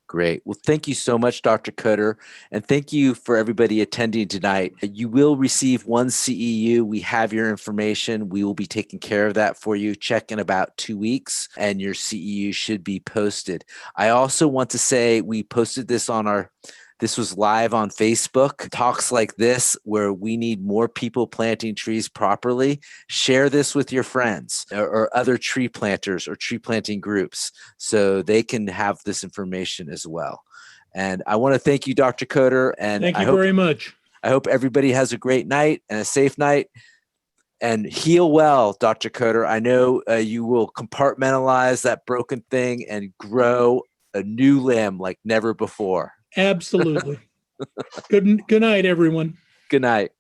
Great. Well, thank you so much, Dr. Coder. And thank you for everybody attending tonight. You will receive one CEU. We have your information. We will be taking care of that for you. Check in about 2 weeks and your CEU should be posted. I also want to say we posted this on this was live on Facebook. Talks like this, where we need more people planting trees properly. Share this with your friends or other tree planters or tree planting groups so they can have this information as well. And I want to thank you, Dr. Coder. And Thank you very much. I hope everybody has a great night and a safe night. And heal well, Dr. Coder. I know you will compartmentalize that broken thing and grow a new limb like never before. Absolutely. Good night, everyone. Good night.